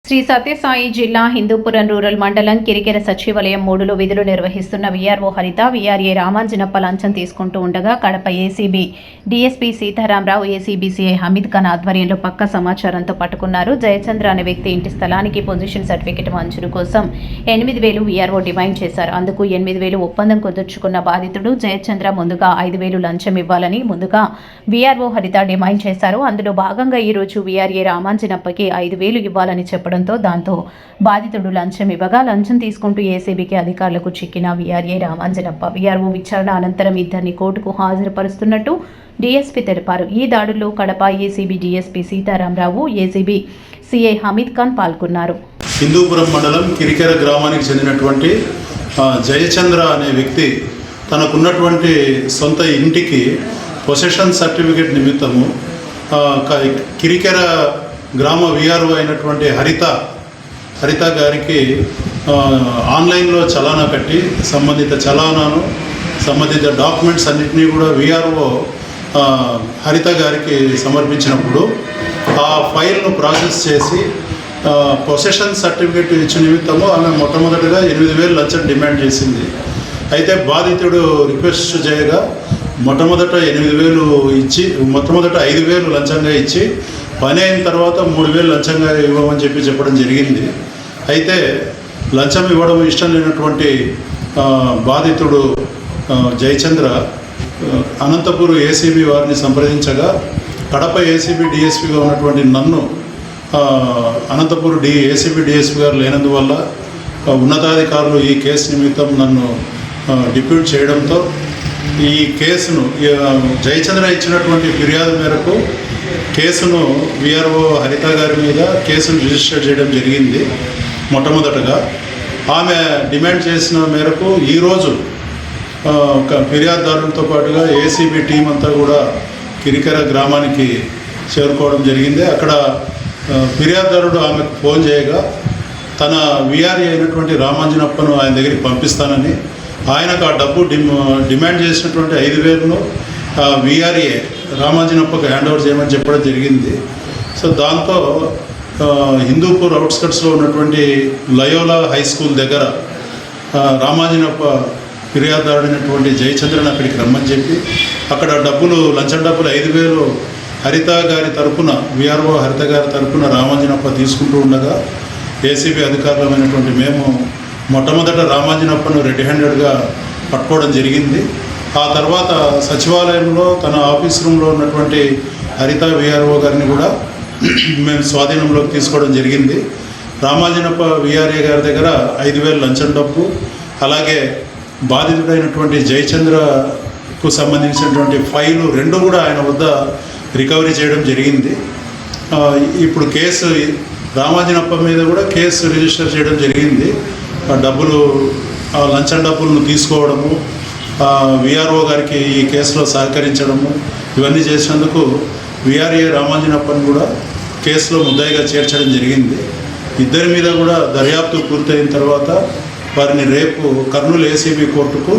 శ్రీ సత్యసాయి జిల్లా హిందూపురం రూరల్ మండలం కిరికెర సచివాలయం 3లో విధులు నిర్వహిస్తున్న వీఆర్ఓ హరిత వీఆర్ఏ రామాంజనప్ప లంచం తీసుకుంటూ ఉండగా Kadapa ACB DSP Sitaramarao ACB CI Hameed Khan ఆధ్వర్యంలో పక్క సమాచారంతో పట్టుకున్నారు. జయచంద్ర అనే వ్యక్తి ఇంటి స్థలానికి పొజిషన్ సర్టిఫికెట్ మంజూరు కోసం 8,000 వీఆర్ఓ డిమాండ్ చేశారు. అందుకు 8,000 ఒప్పందం కుదుర్చుకున్న బాధితుడు జయచంద్ర ముందుగా 5,000 లంచం ఇవ్వాలని ముందుగా వీఆర్ఓ హరిత డిమాండ్ చేశారు. అందులో భాగంగా ఈ రోజు వీఆర్ఏ రామాంజనప్పకి 5,000 ఇవ్వాలని చెప్పడం దాంతో బాధితుడు లంచం ఇవ్వగా లంచం తీసుకుంటూ ఏసీబీకి అధికారులకు చిక్కిన వీఆర్ఏ రామాంజనప్ప వీఆర్ఓ విచారణ అనంతరం ఇద్దరిని కోర్టుకు హాజరుపరుస్తున్నట్టు డీఎస్పీ తెలిపారు. ఈ దాడుల్లో Kadapa ACB DSP Sitaramarao ACB CI Hameed Khan పాల్గొన్నారు. హిందూపురం మండలం కిరికెర గ్రామానికి చెందినటువంటి జయచంద్ర అనే వ్యక్తి తనకున్నటువంటి సొంత ఇంటికి పొసెషన్ సర్టిఫికేట్ నిమిత్తము కిరికెర గ్రామ వీఆర్ఓ అయినటువంటి హరిత గారికి ఆన్లైన్లో చలానా కట్టి సంబంధిత డాక్యుమెంట్స్ అన్నింటినీ కూడా వీఆర్ఓ హరిత గారికి సమర్పించినప్పుడు ఆ ఫైల్ను ప్రాసెస్ చేసి పొసెషన్ సర్టిఫికేట్ ఇచ్చిన నిమిత్తము ఆమె మొట్టమొదటిగా 8,000 లంచం డిమాండ్ చేసింది. అయితే బాధితుడు రిక్వెస్ట్ చేయగా మొట్టమొదట 5,000 లంచంగా ఇచ్చి పని అయిన తర్వాత 3,000 లంచంగా ఇవ్వమని చెప్పడం జరిగింది. అయితే లంచం ఇవ్వడం ఇష్టం లేనటువంటి బాధితుడు జయచంద్ర అనంతపూర్ ఏసీబీ వారిని సంప్రదించగా కడప ఏసీబీ డిఎస్పీగా ఉన్నటువంటి నన్ను అనంతపూర్ ఏసీబీ డిఎస్పీ గారు లేనందువల్ల ఉన్నతాధికారులు ఈ కేసు నిమిత్తం నన్ను డిప్యూట్ చేయడంతో ఈ కేసును జయచంద్ర ఇచ్చినటువంటి ఫిర్యాదు మేరకు కేసును వీఆర్ఓ హరిత గారి మీద కేసును రిజిస్టర్ చేయడం జరిగింది. మొట్టమొదటగా ఆమె డిమాండ్ చేసిన మేరకు ఈరోజు ఫిర్యాదుదారులతో పాటుగా ఏసీబీ టీం అంతా కూడా కిరికెర గ్రామానికి చేరుకోవడం జరిగింది. అక్కడ ఫిర్యాదుదారుడు ఆమెకు ఫోన్ చేయగా తన వీఆర్ఏ అయినటువంటి రామాంజనప్పను ఆయన దగ్గరికి పంపిస్తానని ఆయనకు ఆ డబ్బు డిమాండ్ చేసినటువంటి 5,000ను వీఆర్ఏ రామాంజనప్పకు హ్యాండ్ ఓవర్ చేయమని చెప్పడం జరిగింది. సో దాంతో హిందూపూర్ అవుట్స్కట్స్లో ఉన్నటువంటి లయోలా హై స్కూల్ దగ్గర రామాంజనప్ప ఫిర్యాదుదారుడైనటువంటి జయచంద్రని అక్కడికి రమ్మని చెప్పి అక్కడ లంచం డబ్బులు 5,000 హరిత గారి తరపున వీఆర్ఓ హరిత గారి తరపున రామాంజనప్ప తీసుకుంటూ ఉండగా ఏసీబీ అధికారులమైనటువంటి మేము మొట్టమొదట రామాంజనప్పను రెడ్ హ్యాండెడ్గా పట్టుకోవడం జరిగింది. ఆ తర్వాత సచివాలయంలో తన ఆఫీస్ రూమ్లో ఉన్నటువంటి హరిత వీఆర్ఓ గారిని కూడా మేము స్వాధీనంలోకి తీసుకోవడం జరిగింది. రామాంజనప్ప వీఆర్ఏ గారి దగ్గర 5,000 లంచం డబ్బు, అలాగే బాధితుడైనటువంటి జయచంద్రకు సంబంధించినటువంటి ఫైలు 2 కూడా ఆయన వద్ద రికవరీ చేయడం జరిగింది. ఇప్పుడు కేసు రామాంజనప్ప మీద కూడా కేసు రిజిస్టర్ చేయడం జరిగింది. ఆ లంచం డబ్బులను తీసుకోవడము, వీఆర్ఓ గారికి ఈ కేసులో సహకరించడము, ఇవన్నీ చేసినందుకు వీఆర్ఏ రామాంజనప్పని కూడా కేసులో ముద్దాయిగా చేర్చడం జరిగింది. ఇద్దరి మీద కూడా దర్యాప్తు పూర్తయిన తర్వాత వారిని రేపు కర్నూలు ఏసీబీ కోర్టుకు